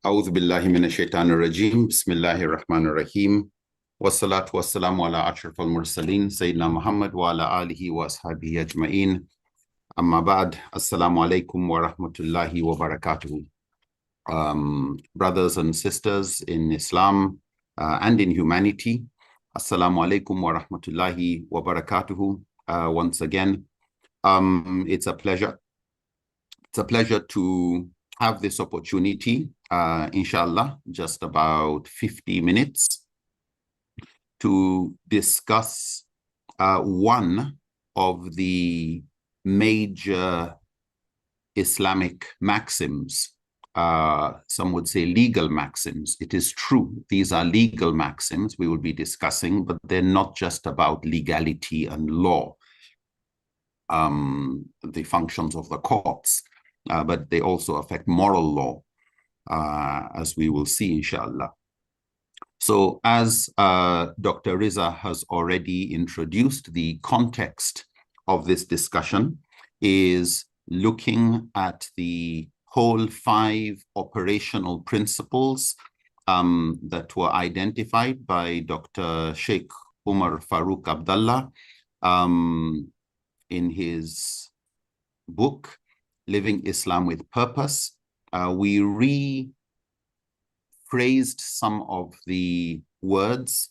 أعوذ بالله من الشيطان الرجيم بسم الله الرحمن الرحيم والصلاة والسلام على أشرف المرسلين سيدنا محمد وعلى آله وأصحابه أجمعين أما بعد السلام عليكم ورحمة الله وبركاته. Brothers and sisters in Islam and in humanity, Assalamu alaikum wa rahmatullahi wa barakatuhu. Once again, it's a pleasure to have this opportunity, inshallah, just about 50 minutes to discuss one of the major Islamic maxims. Some would say legal maxims. It is true, these are legal maxims we will be discussing, but they're not just about legality and law, the functions of the courts, but they also affect moral law, as we will see, inshallah. So as Dr. Riza has already introduced, the context of this discussion is looking at the whole 5 operational principles that were identified by Dr. Sheikh Umar Farooq Abdullah in his book, Living Islam with Purpose. We rephrased some of the words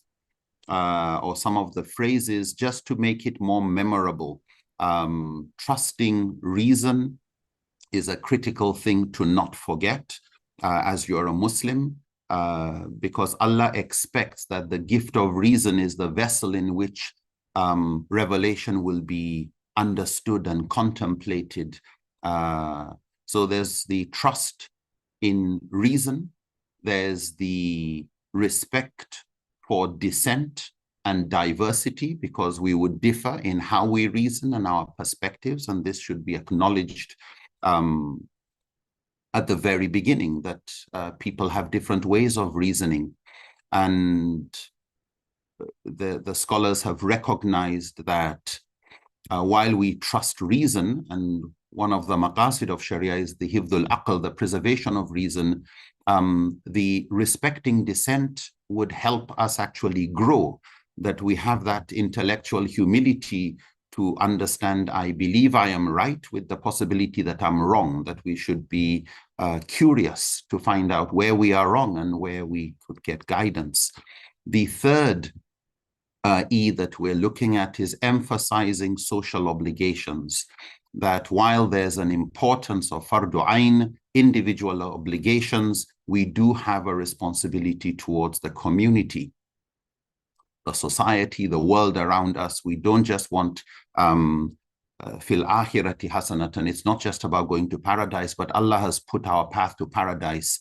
or some of the phrases just to make it more memorable. Trusting reason is a critical thing to not forget as you're a Muslim, because Allah expects that the gift of reason is the vessel in which revelation will be understood and contemplated. So there's the trust in reason, there's the respect for dissent and diversity, because we would differ in how we reason and our perspectives, and this should be acknowledged at the very beginning, that people have different ways of reasoning. And the scholars have recognized that while we trust reason, and one of the maqāṣid of Sharia is the hifdhul aql, the preservation of reason, the respecting dissent would help us actually grow, that we have that intellectual humility to understand, I believe I am right, with the possibility that I'm wrong, that we should be curious to find out where we are wrong and where we could get guidance. The third E that we're looking at is emphasizing social obligations, that while there's an importance of fardu ayn, individual obligations, we do have a responsibility towards the community, the society, the world around us. We don't just want fil akhirati hasanatan. It's not just about going to paradise, but Allah has put our path to paradise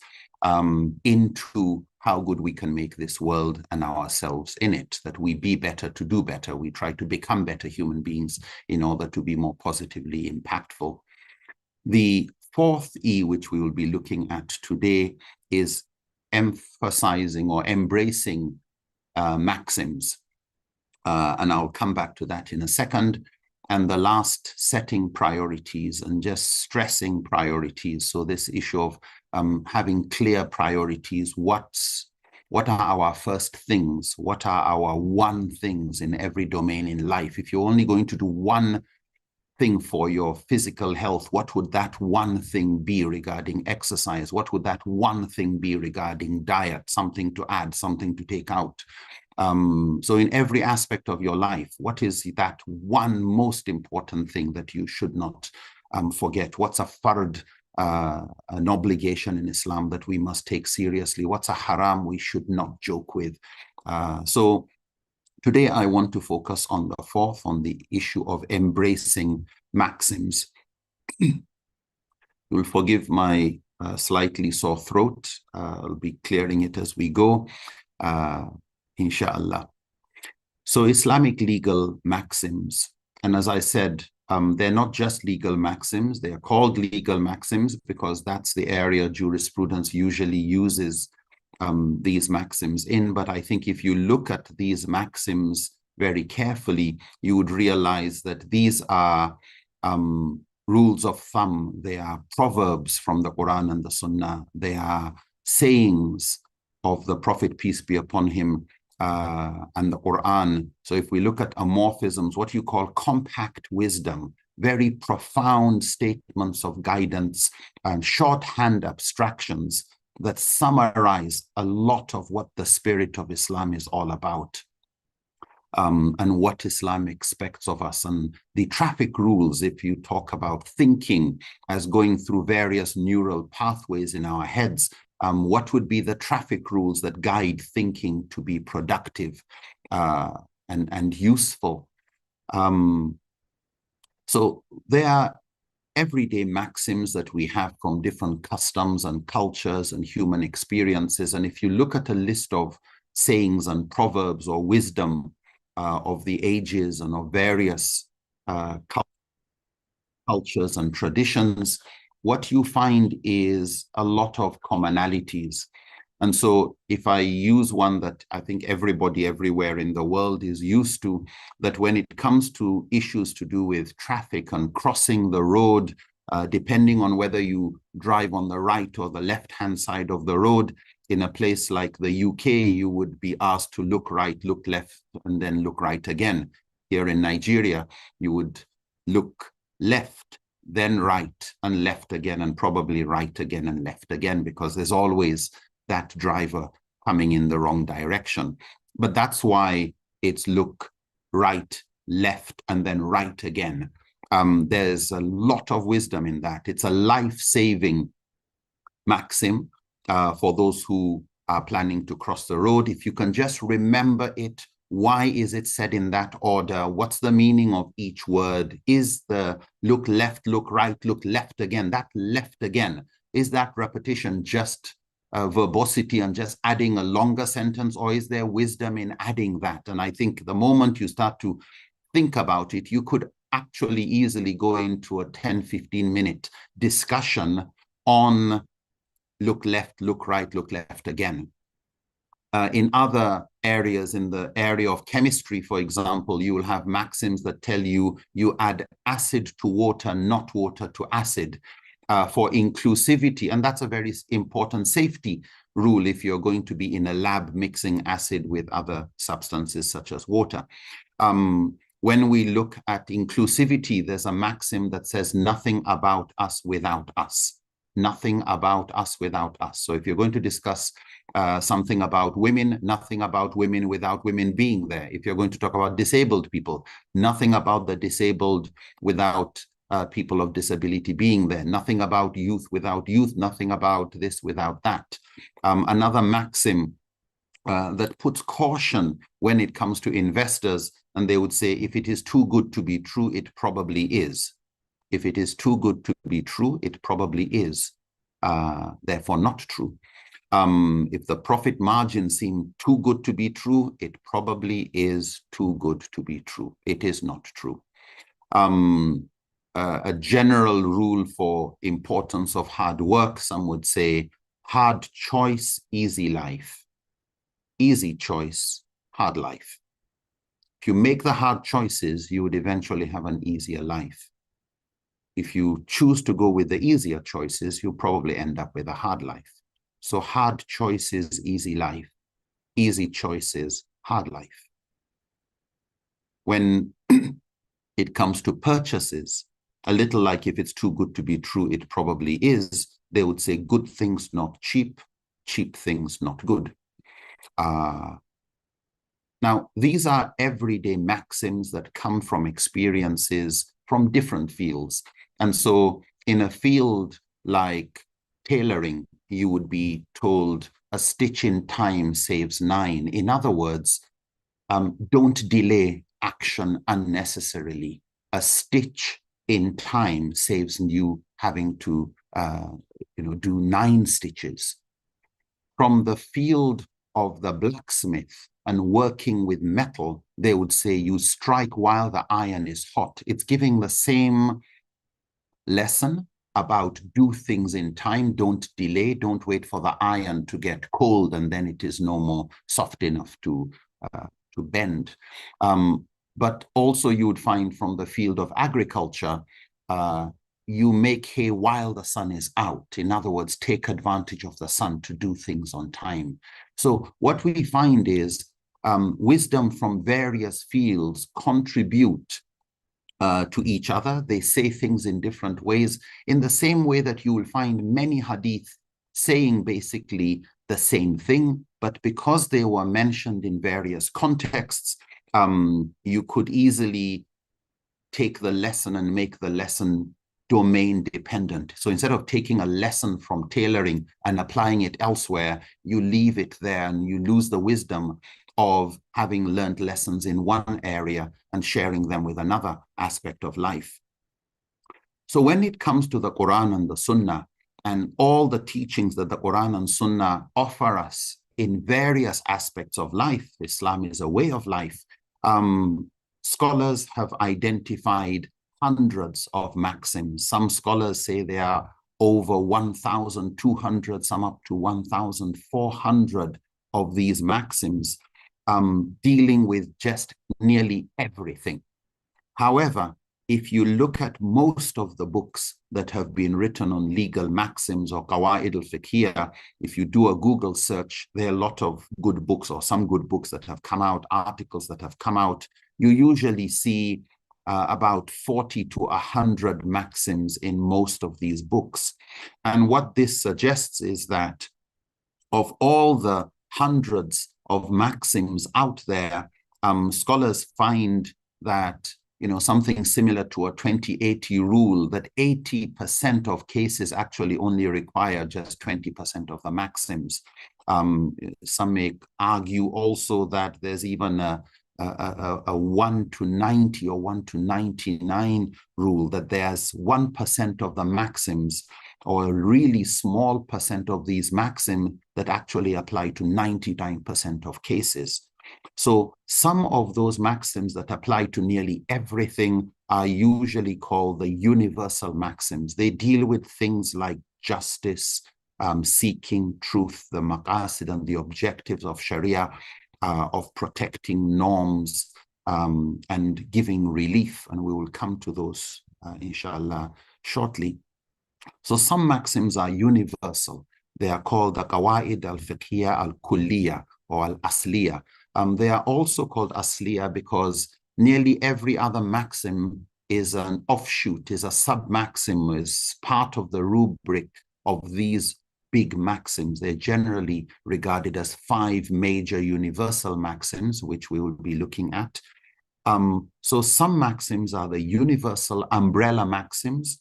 into how good we can make this world and ourselves in it, that we be better to do better. We try to become better human beings in order to be more positively impactful. The fourth E, which we will be looking at today, is emphasizing or embracing maxims. And I'll come back to that in a second. And the last, setting priorities and just stressing priorities. So this issue of having clear priorities. What are our first things? What are our one things in every domain in life? If you're only going to do one thing for your physical health, what would that one thing be regarding exercise? What would that one thing be regarding diet? Something to add, something to take out. So in every aspect of your life, what is that one most important thing that you should not forget? What's a fard, an obligation in Islam that we must take seriously? What's a haram we should not joke with? So today I want to focus on the fourth, on the issue of embracing maxims. You'll forgive my slightly sore throat. I'll be clearing it as we go, inshallah. So Islamic legal maxims, and as I said, they're not just legal maxims. They are called legal maxims because that's the area jurisprudence usually uses these maxims in. But I think if you look at these maxims very carefully, you would realize that these are rules of thumb. They are proverbs from the Quran and the Sunnah. They are sayings of the Prophet, peace be upon him, and the Quran. So if we look at amorphisms, what you call compact wisdom, very profound statements of guidance and shorthand abstractions that summarize a lot of what the spirit of Islam is all about, and what Islam expects of us. And the traffic rules, if you talk about thinking as going through various neural pathways in our heads, what would be the traffic rules that guide thinking to be productive and useful? So there are everyday maxims that we have from different customs and cultures and human experiences. And if you look at a list of sayings and proverbs or wisdom of the ages and of various cultures and traditions, what you find is a lot of commonalities. And so if I use one that I think everybody everywhere in the world is used to, that when it comes to issues to do with traffic and crossing the road, depending on whether you drive on the right or the left-hand side of the road, in a place like the UK, you would be asked to look right, look left, and then look right again. Here in Nigeria, you would look left, then right, and left again, and probably right again and left again, because there's always that driver coming in the wrong direction. But that's why it's look right, left, and then right again. There's a lot of wisdom in that. It's a life-saving maxim for those who are planning to cross the road. If you can just remember it, why is it said in that order? What's the meaning of each word? Is the look left, look right, look left again, that left again, is that repetition just verbosity and just adding a longer sentence, or is there wisdom in adding that? And I think the moment you start to think about it, you could actually easily go into a 10-15 minute discussion on look left, look right, look left again. In other areas, in the area of chemistry, for example, you will have maxims that tell you add acid to water, not water to acid, for inclusivity. And that's a very important safety rule if you're going to be in a lab mixing acid with other substances such as water. When we look at inclusivity, there's a maxim that says nothing about us without us. Nothing about us without us. So if you're going to discuss something about women, nothing about women without women being there. If you're going to talk about disabled people, nothing about the disabled without people of disability being there. Nothing about youth without youth. Nothing about this without that. Another maxim that puts caution when it comes to investors, and they would say, if it is too good to be true, it probably is. If it is too good to be true, it probably is, therefore not true. If the profit margins seem too good to be true, it probably is too good to be true. It is not true. A general rule for importance of hard work, some would say, hard choice, easy life. Easy choice, hard life. If you make the hard choices, you would eventually have an easier life. If you choose to go with the easier choices, you'll probably end up with a hard life. So hard choices, easy life. Easy choices, hard life. When it comes to purchases, a little like if it's too good to be true, it probably is. They would say good things not cheap, cheap things not good. Now, these are everyday maxims that come from experiences from different fields. And so in a field like tailoring, you would be told a stitch in time saves 9. In other words, don't delay action unnecessarily. A stitch in time saves you having to do 9 stitches. From the field of the blacksmith and working with metal, they would say you strike while the iron is hot. It's giving the same lesson about do things in time, don't delay, don't wait for the iron to get cold and then it is no more soft enough to bend. But also you would find from the field of agriculture, you make hay while the sun is out. In other words, take advantage of the sun to do things on time. So what we find is wisdom from various fields contribute to each other. They say things in different ways, in the same way that you will find many hadith saying basically the same thing, but because they were mentioned in various contexts, you could easily take the lesson and make the lesson domain dependent. So instead of taking a lesson from tailoring and applying it elsewhere, you leave it there and you lose the wisdom of having learned lessons in one area and sharing them with another aspect of life. So when it comes to the Quran and the Sunnah and all the teachings that the Quran and Sunnah offer us in various aspects of life, Islam is a way of life. Scholars have identified hundreds of maxims. Some scholars say there are over 1,200, some up to 1,400 of these maxims, dealing with just nearly everything. However, if you look at most of the books that have been written on legal maxims or qawaid al-fiqhiyah, if you do a Google search, there are a lot of good books or some good books that have come out, articles that have come out. You usually see about 40 to 100 maxims in most of these books. And what this suggests is that of all the hundreds of maxims out there, scholars find that something similar to a 20-80 rule, that 80% of cases actually only require just 20% of the maxims. Some may argue also that there's even a 1 to 90 or 1 to 99 rule, that there's 1% of the maxims or a really small percent of these maxims that actually apply to 99% of cases. So some of those maxims that apply to nearly everything are usually called the universal maxims. They deal with things like justice, seeking truth, the maqāṣid and the objectives of Sharia, of protecting norms and giving relief. And we will come to those, inshallah, shortly. So some maxims are universal. They are called the qawaid al-fiqhiyah al-kulliyah or al-asliyah. They are also called asliya because nearly every other maxim is an offshoot, is a sub-maxim, is part of the rubric of these big maxims. They're generally regarded as 5 major universal maxims, which we will be looking at. So some maxims are the universal umbrella maxims.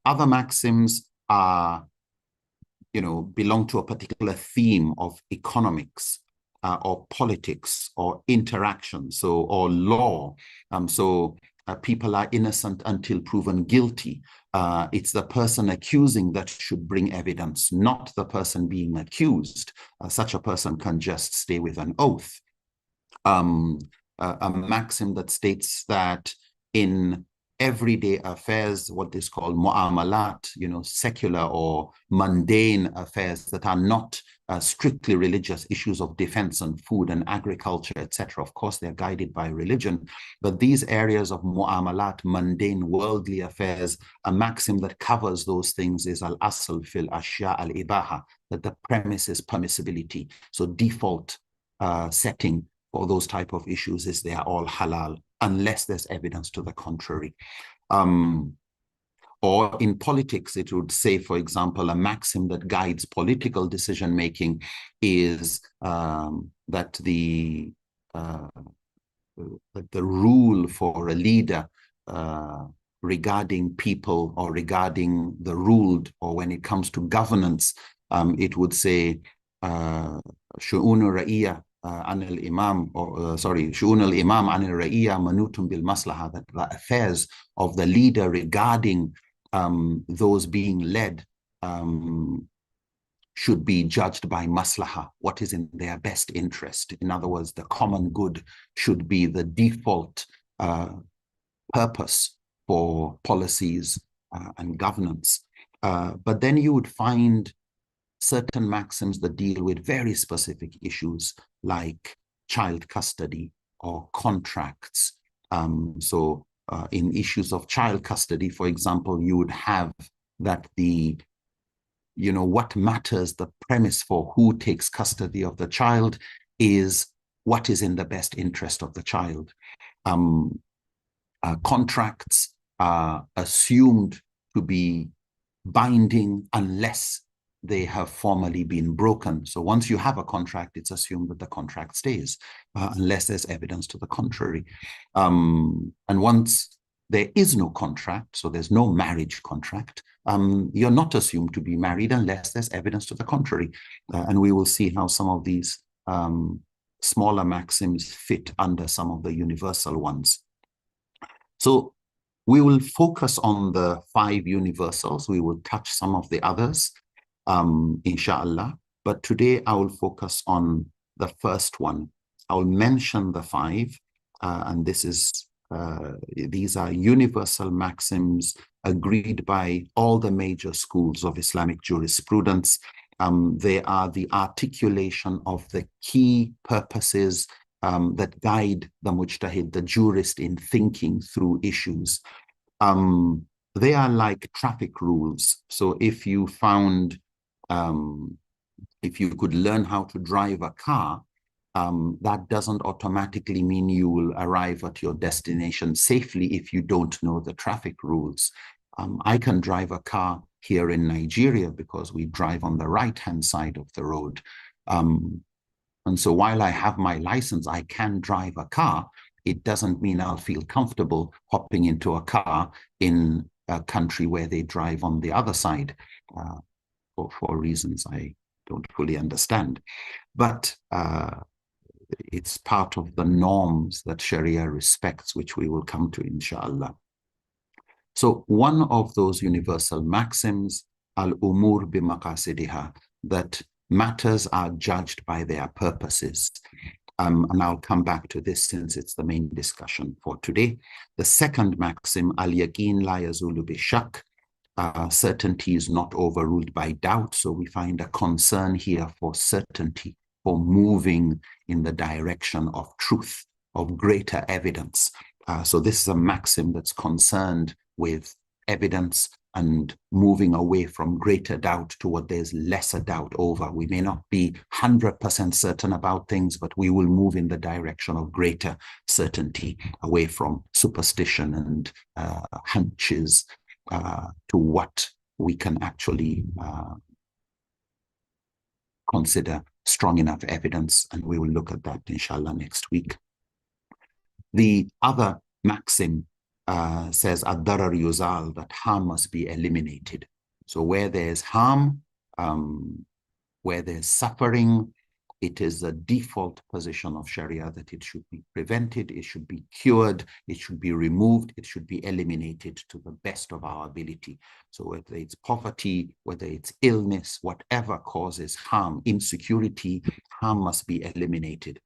Other maxims are, belong to a particular theme of economics, or politics or interaction, or law. People are innocent until proven guilty. It's the person accusing that should bring evidence, not the person being accused. Such a person can just stay with an oath. A maxim that states that in everyday affairs, what is called mu'amalat, secular or mundane affairs that are not strictly religious, issues of defense and food and agriculture, etc. Of course, they're guided by religion, but these areas of mu'amalat, mundane, worldly affairs, a maxim that covers those things is al-asl fil ashya al-ibaha, that the premise is permissibility. So default setting for those type of issues is they are all halal, unless there's evidence to the contrary. Or in politics, it would say, for example, a maxim that guides political decision-making is that the rule for a leader regarding people or regarding the ruled, or when it comes to governance, it would say, شؤون الرعية عن الإمام, شؤون الإمام عن الرعية منوط بالمصلحة, that the affairs of the leader regarding those being led should be judged by maslaha, what is in their best interest. In other words, the common good should be the default purpose for policies and governance. But then you would find certain maxims that deal with very specific issues like child custody or contracts. So in issues of child custody, for example, you would have that what matters, the premise for who takes custody of the child is what is in the best interest of the child. Contracts are assumed to be binding unless they have formally been broken. So once you have a contract, it's assumed that the contract stays, unless there's evidence to the contrary. And once there is no contract, so there's no marriage contract, you're not assumed to be married unless there's evidence to the contrary. And we will see how some of these smaller maxims fit under some of the universal ones. So we will focus on the 5 universals. We will touch some of the others, inshallah. But today I will focus on the first one. I will mention the 5, and these are universal maxims agreed by all the major schools of Islamic jurisprudence. They are the articulation of the key purposes that guide the mujtahid, the jurist, in thinking through issues. They are like traffic rules. So if you could learn how to drive a car, that doesn't automatically mean you will arrive at your destination safely if you don't know the traffic rules. I can drive a car here in Nigeria because we drive on the right-hand side of the road. And so while I have my license, I can drive a car. It doesn't mean I'll feel comfortable hopping into a car in a country where they drive on the other side, for reasons I don't fully understand. But it's part of the norms that Sharia respects, which we will come to, inshallah. So one of those universal maxims, al-umūr bi-maqāṣidihā, that matters are judged by their purposes. And I'll come back to this since it's the main discussion for today. The second maxim, al-yaqīn lā yazūlu bi-shakk, certainty is not overruled by doubt. So we find a concern here for certainty, for moving in the direction of truth, of greater evidence. So this is a maxim that's concerned with evidence and moving away from greater doubt to what there's lesser doubt over. We may not be 100% certain about things, but we will move in the direction of greater certainty, away from superstition and hunches to what we can actually consider strong enough evidence. And we will look at that, inshallah, next week. The other maxim says ad-darar yuzal, that harm must be eliminated. So where there's harm, where there's suffering, it is the default position of Sharia that it should be prevented, it should be cured, it should be removed, it should be eliminated to the best of our ability. So whether it's poverty, whether it's illness, whatever causes harm, insecurity, harm must be eliminated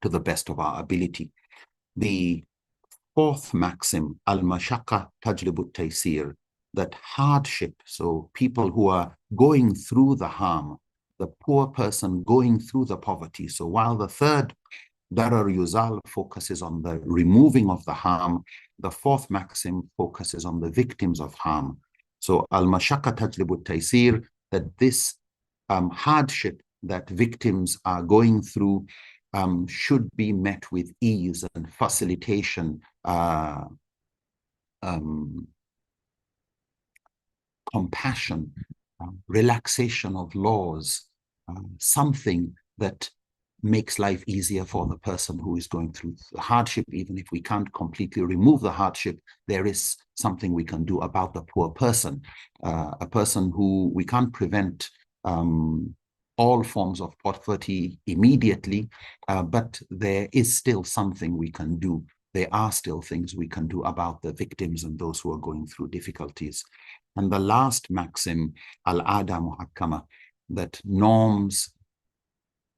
to the best of our ability. The fourth maxim, al-mashaqqa tajlibu at-taysir, that hardship, so people who are going through the harm, the poor person going through the poverty. So while the third, darar yuzal, focuses on the removing of the harm, the fourth maxim focuses on the victims of harm. So al-mashaqqa tajlibu at-taysir, that this hardship that victims are going through should be met with ease and facilitation, compassion, relaxation of laws, something that makes life easier for the person who is going through the hardship. Even if we can't completely remove the hardship, there is something we can do about the poor person, a person who we can't prevent all forms of poverty immediately, but there is still something we can do. There are still things we can do about the victims and those who are going through difficulties. And the last maxim, al-'ādah muḥakkama, that norms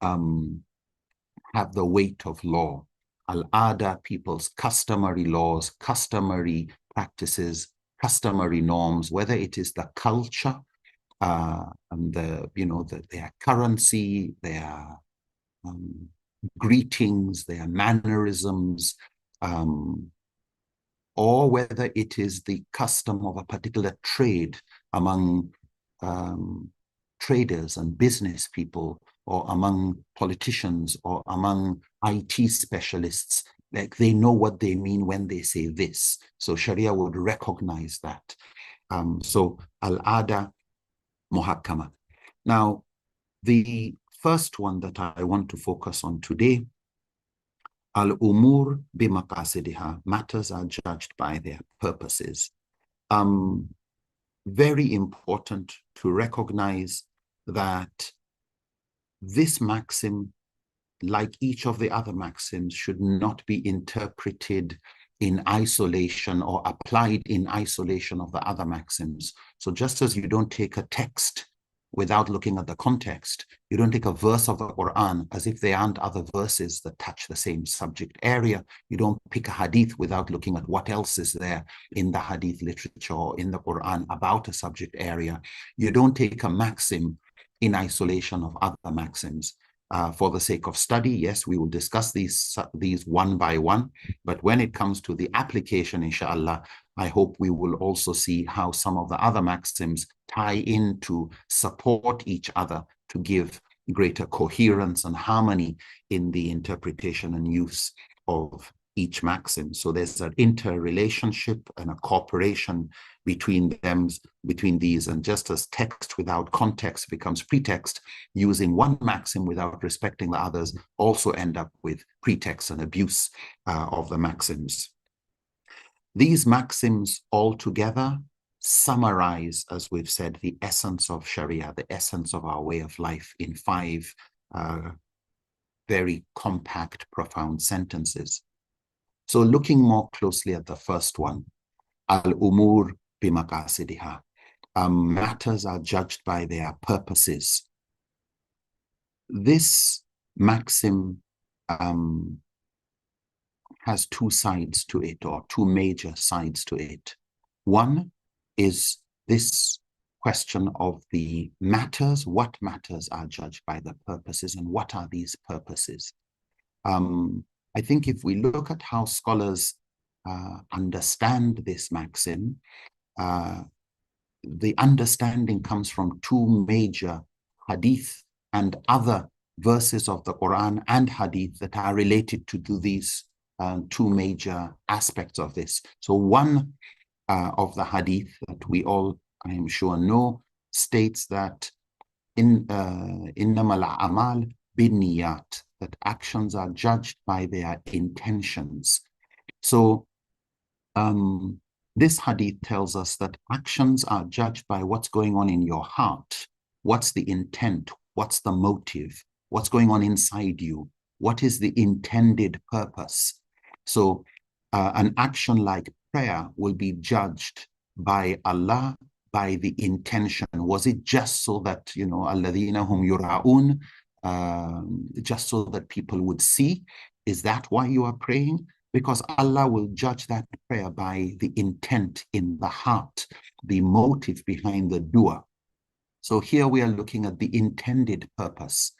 have the weight of law. Al-'ādah, people's customary laws, customary practices, customary norms, whether it is the culture, and their currency, their greetings, their mannerisms, or whether it is the custom of a particular trade among traders and business people, or among politicians, or among IT specialists. Like, they know what they mean when they say this. So Sharia would recognize that. So al-ada muhakkama. Now, the first one that I want to focus on today, al-umūr bi-maqāṣidihā, matters are judged by their purposes. Very important to recognize that this maxim, like each of the other maxims, should not be interpreted in isolation or applied in isolation of the other maxims. So just as you don't take a text without looking at the context, you don't take a verse of the Quran as if there aren't other verses that touch the same subject area. You don't pick a hadith without looking at what else is there in the hadith literature or in the Quran about a subject area. You don't take a maxim in isolation of other maxims. For the sake of study, yes, we will discuss these one by one, but when it comes to the application, inshallah, I hope we will also see how some of the other maxims tie in to support each other to give greater coherence and harmony in the interpretation and use of each maxim. So there's an interrelationship and a cooperation between these, and just as text without context becomes pretext, using one maxim without respecting the others also end up with pretext and abuse of the maxims. These maxims altogether summarize, as we've said, the essence of Sharia, the essence of our way of life, in 5 very compact, profound sentences. So looking more closely at the first one, al-umūr bi-maqāṣidihā, matters are judged by their purposes. This maxim has 2 sides to it, or 2 major sides to it. One is this question of the matters. What matters are judged by the purposes, and what are these purposes? I think if we look at how scholars understand this maxim, the understanding comes from 2 major hadith and other verses of the Quran and hadith that are related to these 2 major aspects of this. So one of the hadith that we all, I am sure, know states that innamal a'mal bin-niyāt, that actions are judged by their intentions. So this hadith tells us that actions are judged by what's going on in your heart. What's the intent? What's the motive? What's going on inside you? What is the intended purpose? So an action like prayer will be judged by Allah by the intention. Was it just so that, alladhina hum yura'un, just so that people would see? Is that why you are praying? Because Allah will judge that prayer by the intent in the heart, the motive behind the dua. So here we are looking at the intended purpose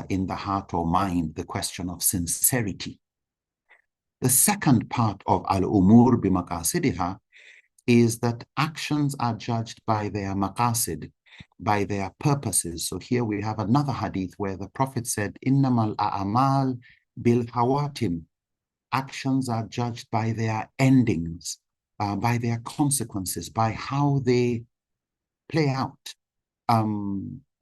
in the heart or mind, the question of sincerity. The second part of al-umūr bi-maqāṣidihā is that actions are judged by their maqāṣid, by their purposes. So here we have another hadith where the Prophet said, innamal a'mal bil-hawātim. Actions are judged by their endings, by their consequences, by how they play out.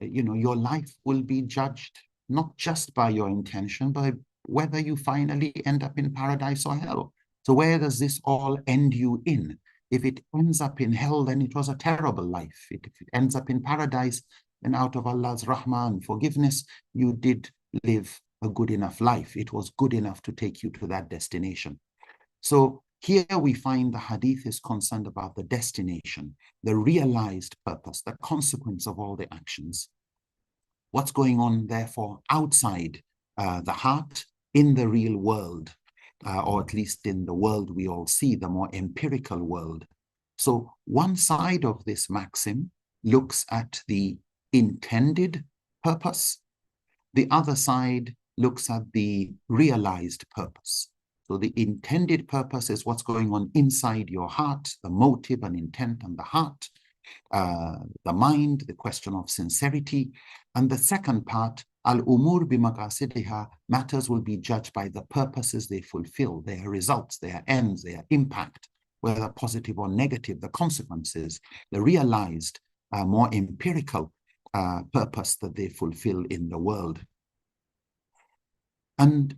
Your life will be judged not just by your intention, but whether you finally end up in paradise or hell. So where does this all end you in? If it ends up in hell, then it was a terrible life. If it ends up in paradise, then out of Allah's rahmah and forgiveness, you did live a good enough life. It was good enough to take you to that destination. So here we find the hadith is concerned about the destination, the realized purpose, the consequence of all the actions. What's going on, therefore, outside the heart, in the real world, or at least in the world we all see, the more empirical world. So one side of this maxim looks at the intended purpose. The other side looks at the realized purpose. So the intended purpose is what's going on inside your heart, the motive and intent and the heart, the mind, the question of sincerity. And the second part, al-umūr bi-maqāṣidihā, matters will be judged by the purposes they fulfill, their results, their ends, their impact, whether positive or negative, the consequences, the realized, more empirical purpose that they fulfill in the world. And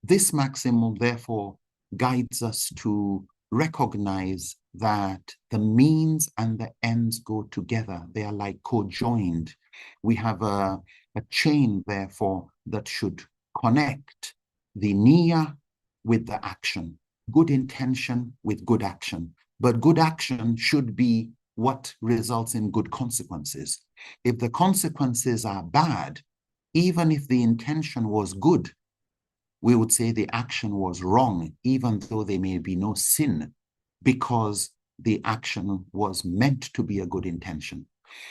this maxim will therefore guides us to recognize that the means and the ends go together. They are like co-joined. We have a chain, therefore, that should connect the niyyah with the action, good intention with good action. But good action should be what results in good consequences. If the consequences are bad, even if the intention was good, we would say the action was wrong, even though there may be no sin, because the action was meant to be a good intention.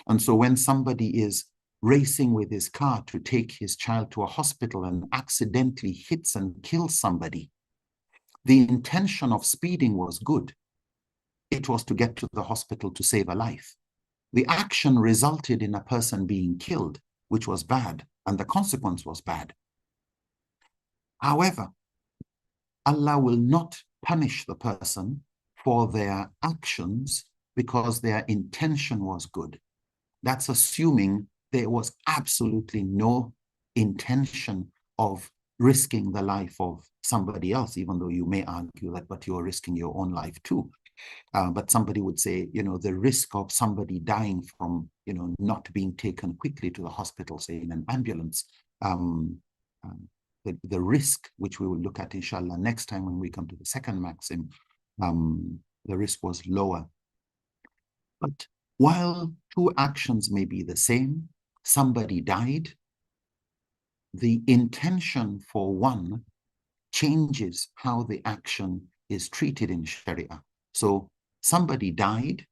And so when somebody is racing with his car to take his child to a hospital and accidentally hits and kills somebody, the intention of speeding was good. It was to get to the hospital to save a life. The action resulted in a person being killed, which was bad, and the consequence was bad. However, Allah will not punish the person for their actions because their intention was good. That's assuming there was absolutely no intention of risking the life of somebody else, even though you may argue that, but you're risking your own life too. But somebody would say, the risk of somebody dying from, not being taken quickly to the hospital, say in an ambulance, the risk, which we will look at inshallah next time when we come to the second maxim, the risk was lower. But while two actions may be the same, somebody died, the intention for one changes how the action is treated in Sharia. So somebody died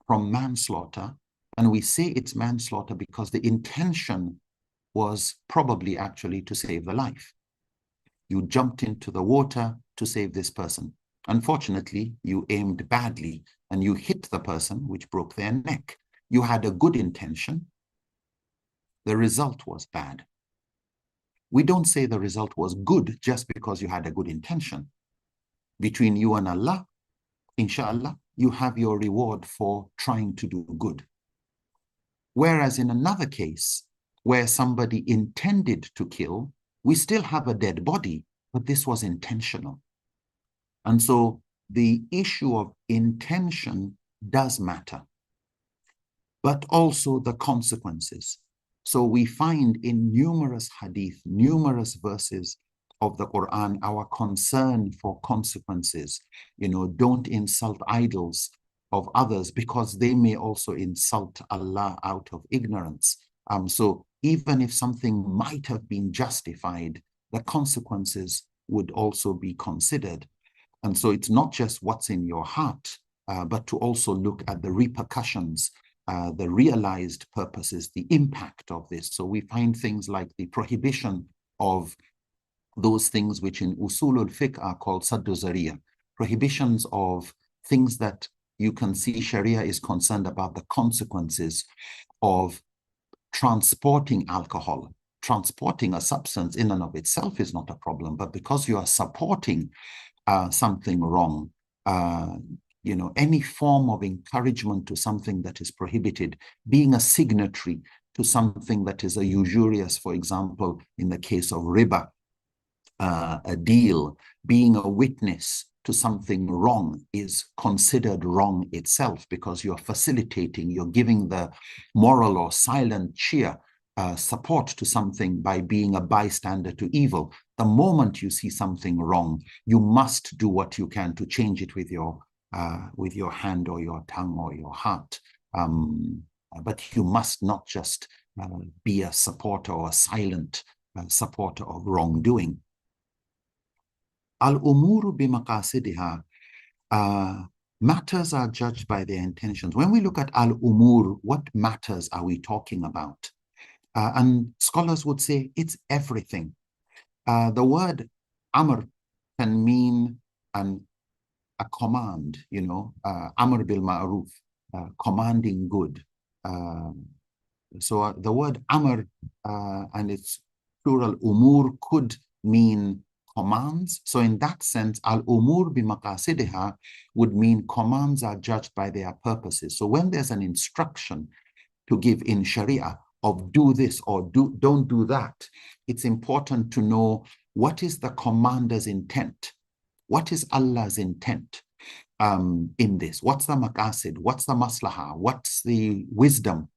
from manslaughter, and we say it's manslaughter because the intention was probably actually to save the life. You jumped into the water to save this person. Unfortunately, you aimed badly and you hit the person, which broke their neck. You had a good intention. The result was bad. We don't say the result was good just because you had a good intention. Between you and Allah, inshallah, you have your reward for trying to do good. Whereas in another case, where somebody intended to kill, we still have a dead body, but this was intentional. And so the issue of intention does matter, but also the consequences. So we find in numerous hadith, numerous verses of the Quran, our concern for consequences. Don't insult idols of others because they may also insult Allah out of ignorance. So even if something might have been justified, the consequences would also be considered. And so it's not just what's in your heart, but to also look at the repercussions, the realized purposes, the impact of this. So we find things like the prohibition of those things which in usulul fiqh are called saddu zariya, prohibitions of things that you can see Sharia is concerned about the consequences of transporting alcohol. Transporting a substance in and of itself is not a problem, but because you are supporting something wrong, any form of encouragement to something that is prohibited, being a signatory to something that is a usurious, for example, in the case of riba, a deal, being a witness to something wrong is considered wrong itself because you're facilitating, you're giving the moral or silent cheer support to something by being a bystander to evil. The moment you see something wrong, you must do what you can to change it with your hand or your tongue or your heart. But you must not just be a supporter or a silent supporter of wrongdoing. Al-umūr bi-maqāṣidihā, matters are judged by their intentions. When we look at al-umūr, what matters are we talking about? And scholars would say it's everything. The word amr can mean a command, amr bil ma'ruf, commanding good. So the word amr and its plural umur could mean commands. So in that sense, al-umūr bi-maqāṣidihā would mean commands are judged by their purposes. So when there's an instruction to give in Sharia of do this or don't do that, it's important to know what is the commander's intent. What is Allah's intent in this? What's the maqāṣid? What's the maslahah? What's the wisdom?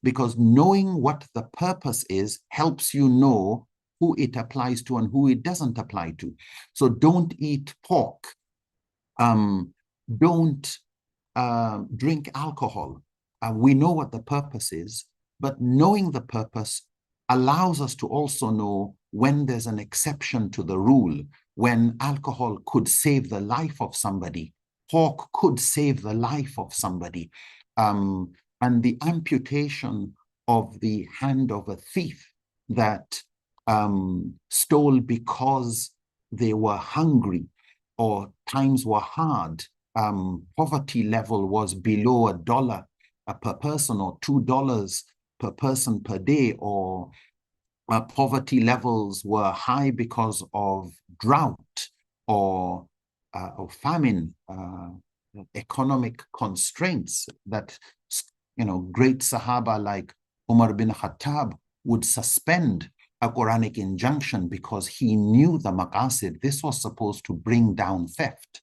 Because knowing what the purpose is helps you know who it applies to and who it doesn't apply to. So don't eat pork. Don't drink alcohol. We know what the purpose is, but knowing the purpose allows us to also know when there's an exception to the rule, when alcohol could save the life of somebody, pork could save the life of somebody, and the amputation of the hand of a thief that stole because they were hungry or times were hard, poverty level was below $1 per person or $2 per person per day, or poverty levels were high because of drought or famine, economic constraints that, great Sahaba like Umar bin Khattab would suspend a Quranic injunction because he knew the maqāṣid. This was supposed to bring down theft.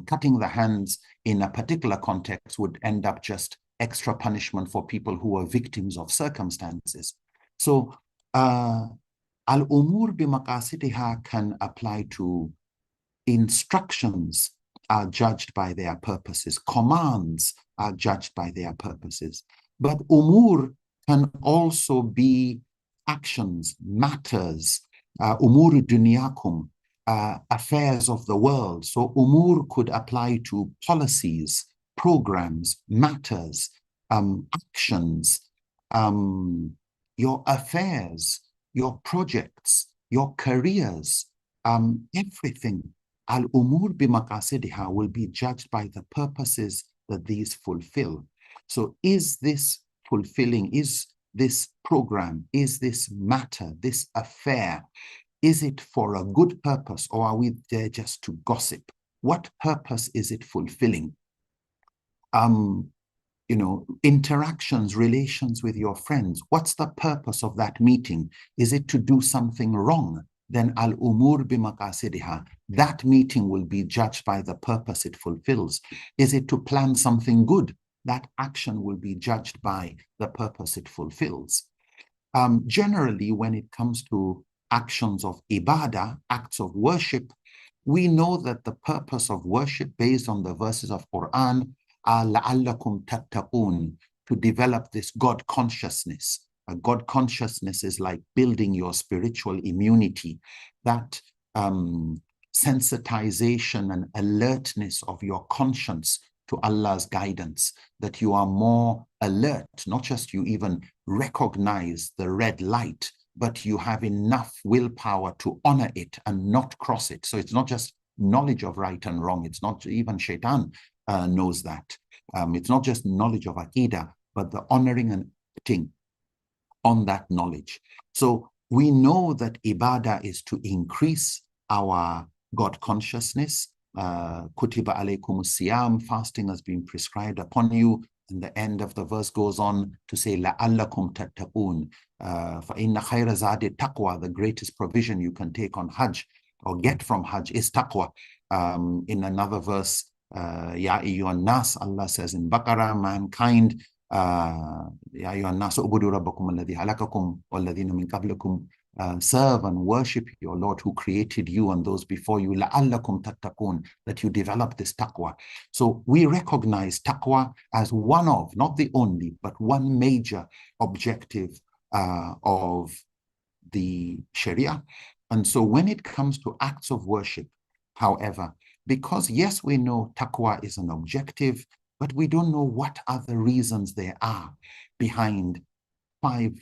Cutting the hands in a particular context would end up just extra punishment for people who were victims of circumstances. So al-umūr bi-maqāṣidihā can apply to instructions are judged by their purposes. Commands are judged by their purposes. But umur can also be actions, matters, umur dunyakum, affairs of the world. So umur could apply to policies, programs, matters, actions, your affairs, your projects, your careers, everything. Al-umūr bi-maqāṣidihā will be judged by the purposes that these fulfill. So is this fulfilling, is this program, is this matter, this affair, is it for a good purpose, or are we there just to gossip? What purpose is it fulfilling? Interactions, relations with your friends. What's the purpose of that meeting? Is it to do something wrong? Then al-umūr bi-maqāṣidihā, that meeting will be judged by the purpose it fulfills. Is it to plan something good? That action will be judged by the purpose it fulfills. Generally, when it comes to actions of ibadah, acts of worship, we know that the purpose of worship based on the verses of Quran are لَعَلَّكُمْ تَتَّقُونَ, to develop this God consciousness. A God consciousness is like building your spiritual immunity, that sensitization and alertness of your conscience to Allah's guidance, that you are more alert, not just you even recognize the red light, but you have enough willpower to honor it and not cross it. So it's not just knowledge of right and wrong. It's not even shaitan knows that. It's not just knowledge of Aqidah, but the honoring and acting on that knowledge. So we know that ibadah is to increase our God consciousness. Kutiba alaykum siyam, fasting has been prescribed upon you. And the end of the verse goes on to say, لَعَلَّكُمْ تَتَّقُونَ فَإِنَّ خَيْرَ زَادِ taqwa, the greatest provision you can take on Hajj or get from Hajj is taqwa. In another verse, Ya ayyuhan nas, Allah says in Baqarah, mankind, Ya ayyuhan nas ubudu rabbakum alladhi halakakum walladhina min qablikum, serve and worship your Lord who created you and those before you, la'allakum tattaqun, that you develop this taqwa. So we recognize taqwa as one of, not the only, but one major objective of the Sharia. And so when it comes to acts of worship, however, because yes, we know taqwa is an objective, but we don't know what other reasons there are behind 5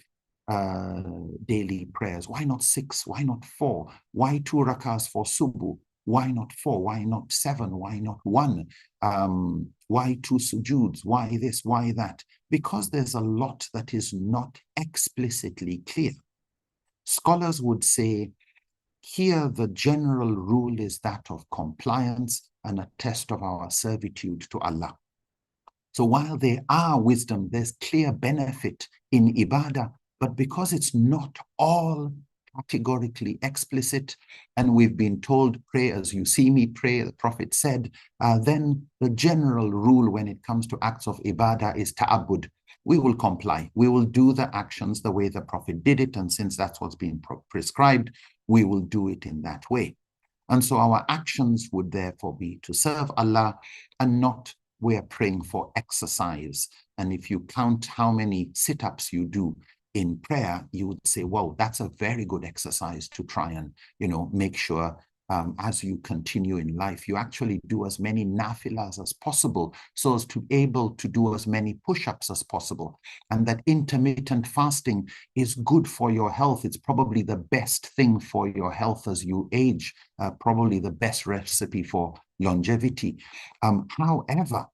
daily prayers. Why not 6? Why not 4? Why 2 rakahs for subuh? Why not 4? Why not 7? Why not 1? Why 2 sujoods? Why this? Why that? Because there's a lot that is not explicitly clear. Scholars would say, here the general rule is that of compliance and a test of our servitude to Allah. So while there are wisdom, there's clear benefit in ibadah, but because it's not all categorically explicit, and we've been told, pray as you see me pray, the Prophet said, then the general rule when it comes to acts of ibadah is ta'abbud. We will comply. We will do the actions the way the Prophet did it, and since that's what's been prescribed, we will do it in that way. And so our actions would therefore be to serve Allah and not we're praying for exercise. And if you count how many sit-ups you do in prayer, you would say, wow, that's a very good exercise to try and, make sure as you continue in life, you actually do as many nafilas as possible so as to be able to do as many push-ups as possible. And that intermittent fasting is good for your health. It's probably the best thing for your health as you age, probably the best recipe for longevity. However,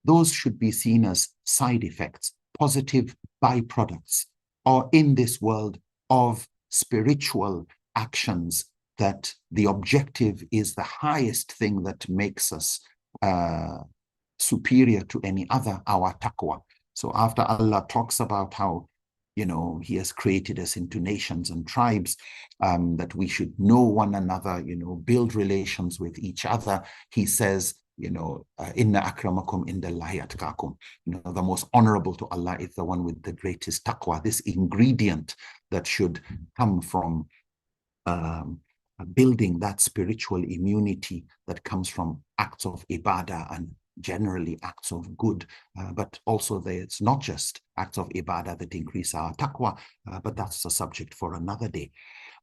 those should be seen as side effects, positive byproducts, or in this world of spiritual actions, that the objective is the highest thing that makes us superior to any other, our taqwa. So after Allah talks about how, he has created us into nations and tribes, that we should know one another, build relations with each other, he says, inna akramakum indallahi atqakum. The most honorable to Allah is the one with the greatest taqwa. This ingredient that should come from building that spiritual immunity that comes from acts of ibadah and generally acts of good, but also it's not just acts of ibadah that increase our taqwa, but that's a subject for another day.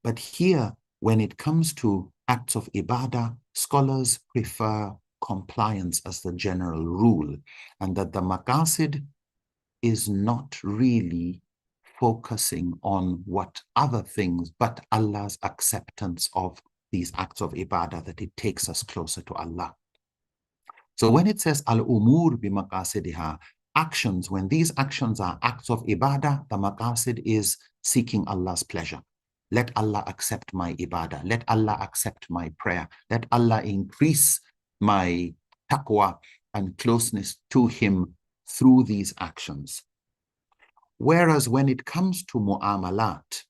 But here, when it comes to acts of ibadah, scholars prefer compliance as the general rule, and that the maqāṣid is not really focusing on what other things but Allah's acceptance of these acts of ibadah, that it takes us closer to Allah. So when it says al-umūr bi-maqāṣidihā, actions, when these actions are acts of ibadah, the maqāṣid is seeking Allah's pleasure. Let Allah accept my ibadah. Let Allah accept my prayer. Let Allah increase my taqwa and closeness to him through these actions. Whereas when it comes to mu'amalat,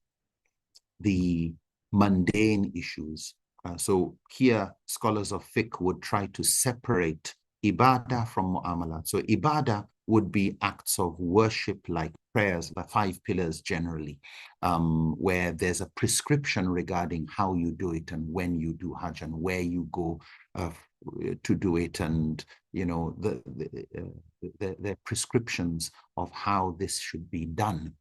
the mundane issues, so here scholars of fiqh would try to separate ibadah from mu'amalat. So ibadah would be acts of worship like prayers, the 5 pillars generally, where there's a prescription regarding how you do it and when you do Hajj and where you go to do it, and the prescriptions of how this should be done.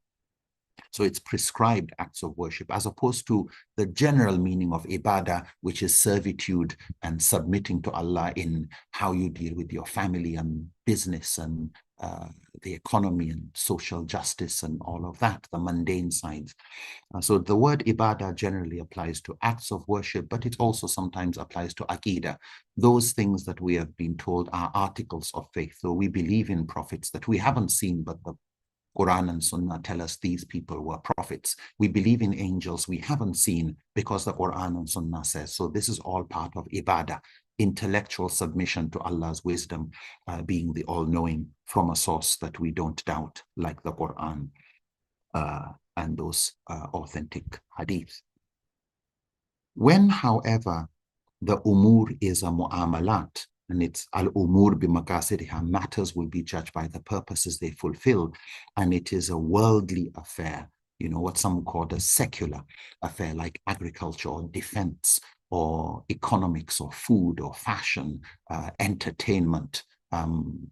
So it's prescribed acts of worship, as opposed to the general meaning of ibadah, which is servitude and submitting to Allah in how you deal with your family and business and the economy and social justice and all of that, the mundane sides. So the word ibadah generally applies to acts of worship, but it also sometimes applies to aqeedah, those things that we have been told are articles of faith. So we believe in prophets that we haven't seen, but the Quran and Sunnah tell us these people were prophets. We believe in angels we haven't seen because the Quran and Sunnah says. So this is all part of ibadah, intellectual submission to Allah's wisdom, being the all-knowing from a source that we don't doubt, like the Quran and those authentic hadith. When, however, the umur is a mu'amalat, and it's al-umūr bi-maqāṣidihā, matters will be judged by the purposes they fulfill, and it is a worldly affair, what some call a secular affair, like agriculture or defense or economics or food or fashion, entertainment, and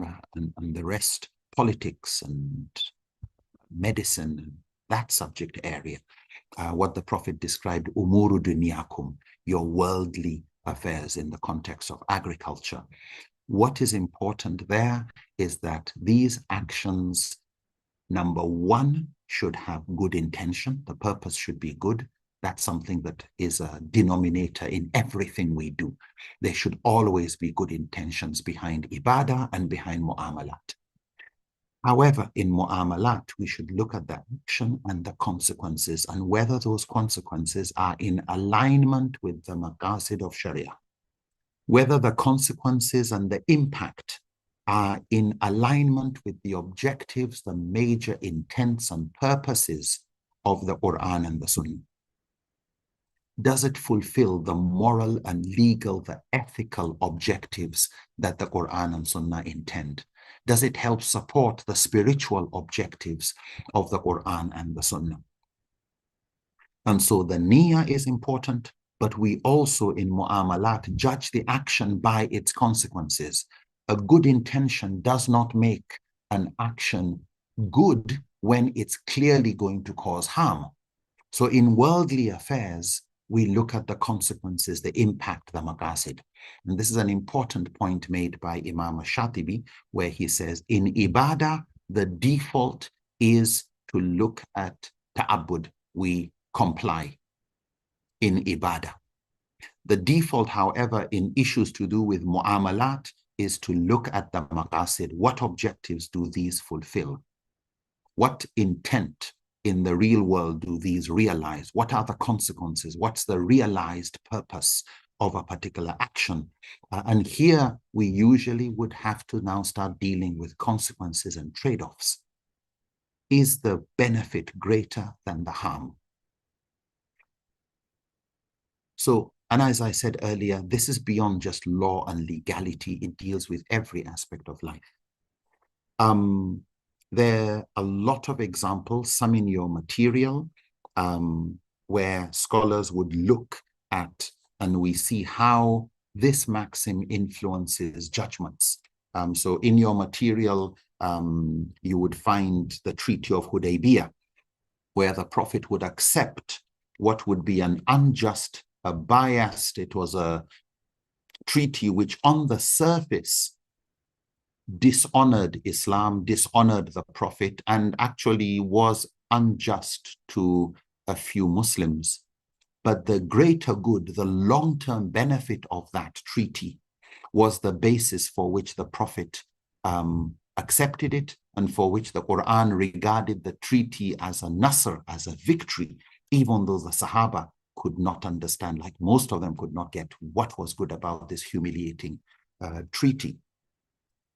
the rest, politics and medicine, that subject area. What the Prophet described, umūru dunyakum, your worldly affairs in the context of agriculture. What is important there is that these actions, number one, should have good intention. The purpose should be good. That's something that is a denominator in everything we do. There should always be good intentions behind ibadah and behind mu'amalat. However, in mu'amalat, we should look at the action and the consequences and whether those consequences are in alignment with the maqāṣid of Sharia. Whether the consequences and the impact are in alignment with the objectives, the major intents and purposes of the Quran and the Sunnah. Does it fulfill the moral and legal, the ethical objectives that the Quran and Sunnah intend? Does it help support the spiritual objectives of the Quran and the Sunnah? And so the niyyah is important, but we also in mu'amalat judge the action by its consequences. A good intention does not make an action good when it's clearly going to cause harm. So in worldly affairs, we look at the consequences, the impact, the maqāṣid. And this is an important point made by Imam Shatibi, where he says, in ibadah, the default is to look at ta'abbud, we comply in ibadah. The default, however, in issues to do with mu'amalat is to look at the maqāṣid. What objectives do these fulfill? What intent in the real world do these realize? What are the consequences? What's the realized purpose of a particular action? And here we usually would have to now start dealing with consequences and trade-offs. Is the benefit greater than the harm? So, and as I said earlier, this is beyond just law and legality. It deals with every aspect of life. There are a lot of examples, some in your material, where scholars would look at, and we see how this maxim influences judgments. So in your material, you would find the Treaty of Hudaybiyah, where the Prophet would accept what would be an unjust, a biased, it was a treaty which on the surface dishonored Islam, dishonored the Prophet, and actually was unjust to a few Muslims. But the greater good, the long-term benefit of that treaty was the basis for which the Prophet accepted it and for which the Quran regarded the treaty as a nasr, as a victory, even though the Sahaba could not understand, like most of them could not get what was good about this humiliating treaty.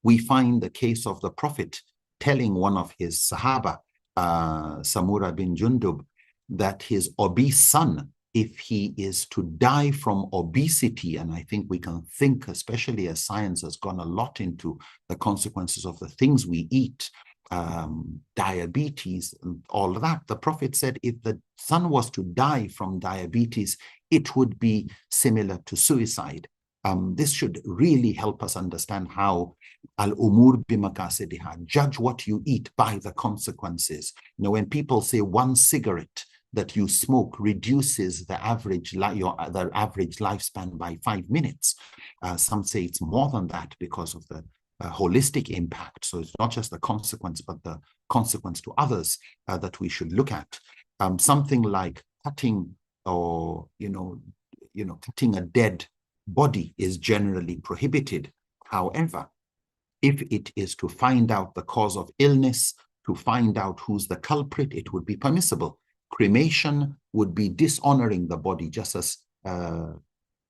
We find the case of the Prophet telling one of his Sahaba, Samura bin Jundub, that his obese son, if he is to die from obesity, and I think we can think, especially as science has gone a lot into the consequences of the things we eat, diabetes, and all of that, the Prophet said if the son was to die from diabetes, it would be similar to suicide. This should really help us understand how al-umūr bi-maqāṣidihā, judge what you eat by the consequences. You know, when people say one cigarette that you smoke reduces the average lifespan by 5 minutes, some say it's more than that because of the holistic impact. So it's not just the consequence, but the consequence to others that we should look at. Something like cutting or, cutting a dead body is generally prohibited. However, if it is to find out the cause of illness, to find out who's the culprit, it would be permissible. Cremation would be dishonoring the body, just as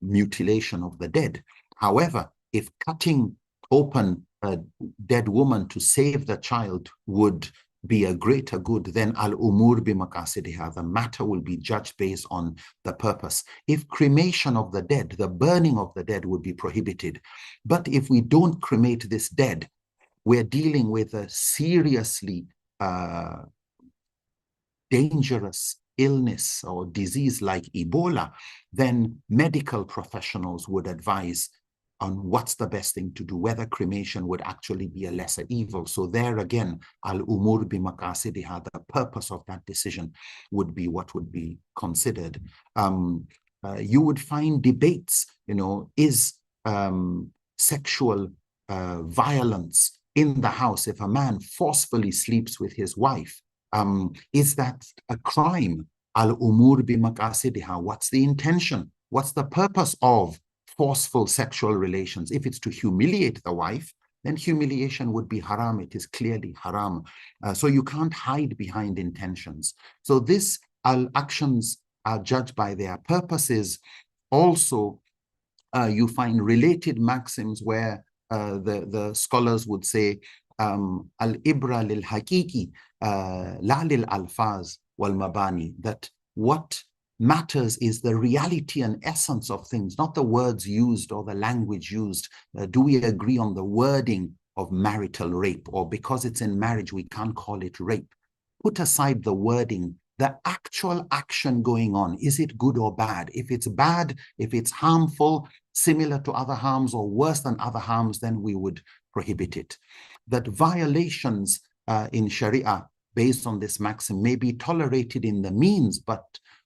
mutilation of the dead. However, if cutting open a dead woman to save the child would be a greater good, then al-umūr bi-maqāṣidihā, the matter will be judged based on the purpose. If cremation of the dead, the burning of the dead would be prohibited. But if we don't cremate this dead, we're dealing with a seriously dangerous illness or disease like Ebola, then medical professionals would advise on what's the best thing to do, whether cremation would actually be a lesser evil. So there again, al-umūr bi-maqāṣidihā, the purpose of that decision would be what would be considered. You would find debates, is sexual violence in the house, if a man forcefully sleeps with his wife, is that a crime? al-umūr bi-maqāṣidihā. What's the intention? What's the purpose of forceful sexual relations? If it's to humiliate the wife, then humiliation would be haram. It is clearly haram. So you can't hide behind intentions. So this actions are judged by their purposes. Also, you find related maxims where the scholars would say, al-ibra lil-haqiqi, la lil-alfaz wal-mabani, that what matters is the reality and essence of things, not the words used or the language used. Do we agree on the wording of marital rape, or because it's in marriage, we can't call it rape? Put aside the wording, the actual action going on. Is it good or bad? If it's bad, if it's harmful, similar to other harms or worse than other harms, then we would prohibit it. That violations in Sharia based on this maxim may be tolerated in the means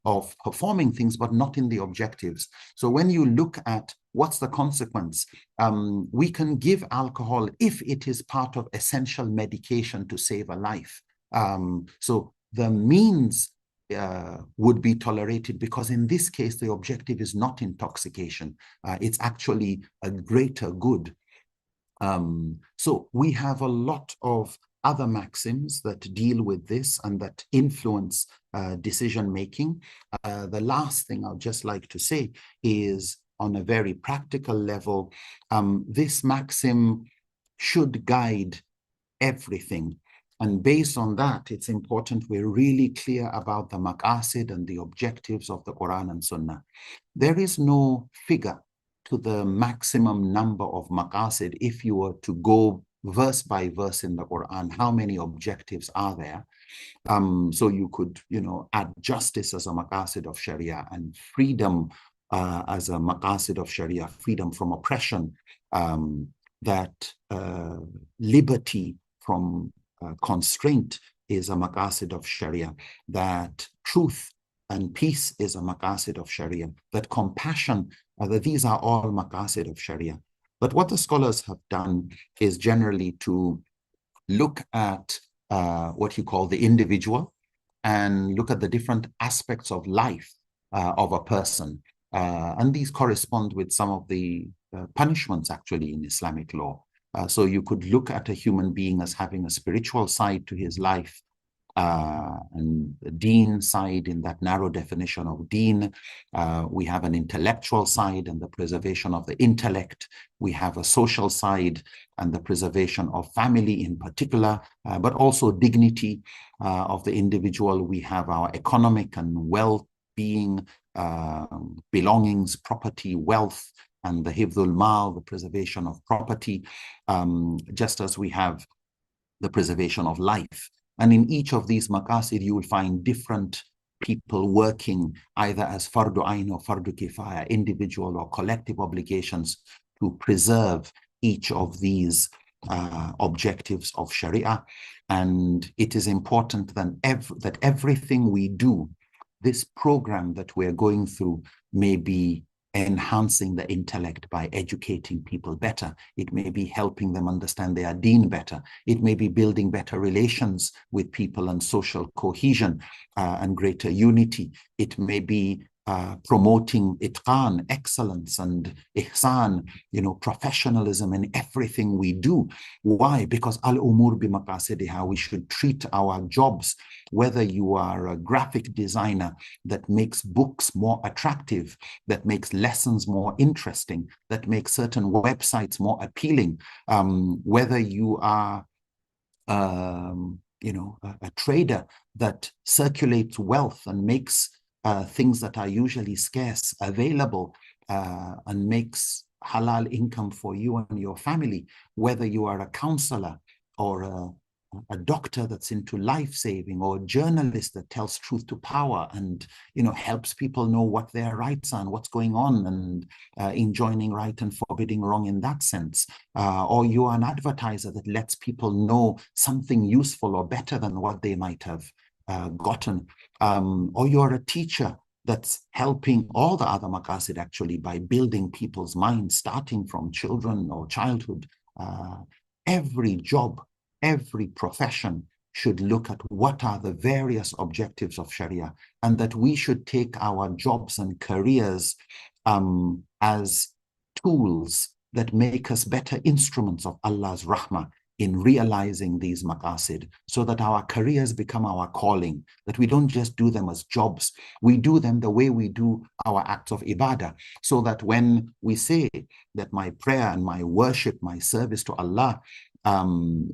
of performing things, but not in the objectives. So when you look at what's the consequence, we can give alcohol if it is part of essential medication to save a life. So the means would be tolerated, because in this case, the objective is not intoxication. It's actually a greater good. So we have a lot of other maxims that deal with this and that influence decision-making. The last thing I'd just like to say is, on a very practical level, this maxim should guide everything. And based on that, it's important we're really clear about the maqāṣid and the objectives of the Quran and Sunnah. There is no figure to the maximum number of maqāṣid. If you were to go verse by verse in the Quran, how many objectives are there? So you could, add justice as a maqāṣid of Sharia, and freedom as a maqāṣid of Sharia, freedom from oppression, that liberty from constraint is a maqāṣid of Sharia, that truth and peace is a maqāṣid of Sharia, that compassion, that these are all maqāṣid of Sharia. But what the scholars have done is generally to look at what you call the individual, and look at the different aspects of life of a person. And these correspond with some of the punishments actually in Islamic law. So you could look at a human being as having a spiritual side to his life, and the deen side in that narrow definition of deen. We have an intellectual side and the preservation of the intellect. We have a social side and the preservation of family in particular, but also dignity of the individual. We have our economic and well-being, belongings, property, wealth, and the hifdhul mal, the preservation of property, just as we have the preservation of life. And in each of these maqāṣid, you will find different people working either as fardu ayn or fardu kifaya, individual or collective obligations to preserve each of these objectives of Sharia. And it is important that everything we do, this program that we're going through, may be enhancing the intellect by educating people better. It may be helping them understand their deen better. It may be building better relations with people and social cohesion and greater unity. It may be promoting itqan, excellence, and ihsan, professionalism in everything we do. Why? Because al-umūr bi-maqāṣidihā, we should treat our jobs, whether you are a graphic designer that makes books more attractive, that makes lessons more interesting, that makes certain websites more appealing, whether you are a trader that circulates wealth and makes things that are usually scarce available, and makes halal income for you and your family, whether you are a counselor or a doctor that's into life-saving, or a journalist that tells truth to power and helps people know what their rights are and what's going on, and enjoining right and forbidding wrong in that sense, or you are an advertiser that lets people know something useful or better than what they might have gotten, or you're a teacher that's helping all the other maqāṣid actually by building people's minds, starting from children or childhood. Every job, every profession should look at what are the various objectives of Sharia, and that we should take our jobs and careers as tools that make us better instruments of Allah's rahmah in realizing these maqasid, so that our careers become our calling, that we don't just do them as jobs, we do them the way we do our acts of ibadah, so that when we say that my prayer and my worship, my service to Allah,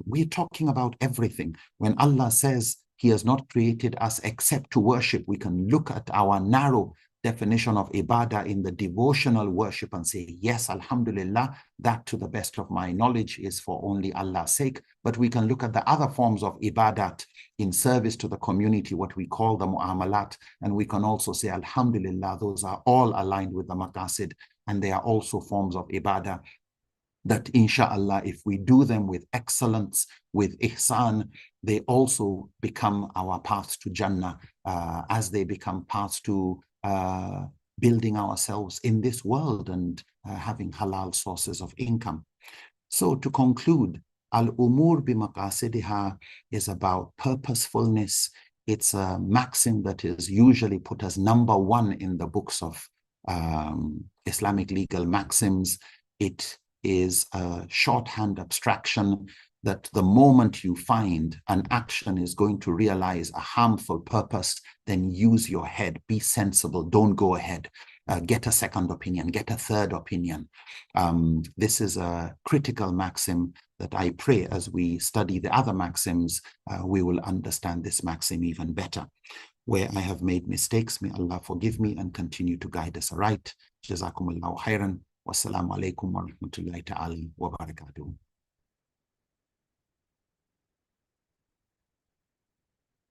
we're talking about everything. When Allah says He has not created us except to worship, we can look at our narrow definition of ibadah in the devotional worship and say, yes, alhamdulillah, that to the best of my knowledge is for only Allah's sake. But we can look at the other forms of ibadat in service to the community, what we call the mu'amalat, and we can also say, alhamdulillah, those are all aligned with the maqasid, and they are also forms of ibadah that inshallah, if we do them with excellence, with ihsan, they also become our paths to Jannah, as they become paths to building ourselves in this world and having halal sources of income. So to conclude, al-umūr bi-maqāṣidihā is about purposefulness. It's a maxim that is usually put as number one in the books of Islamic legal maxims. It is a shorthand abstraction that the moment you find an action is going to realize a harmful purpose, then use your head, be sensible, don't go ahead, get a second opinion, get a third opinion. This is a critical maxim that I pray as we study the other maxims, we will understand this maxim even better. Where I have made mistakes, may Allah forgive me and continue to guide us aright. Jazakumullahu khairan. Wassalamu alaikum wa rahmatullahi ta'ala wa barakatuh.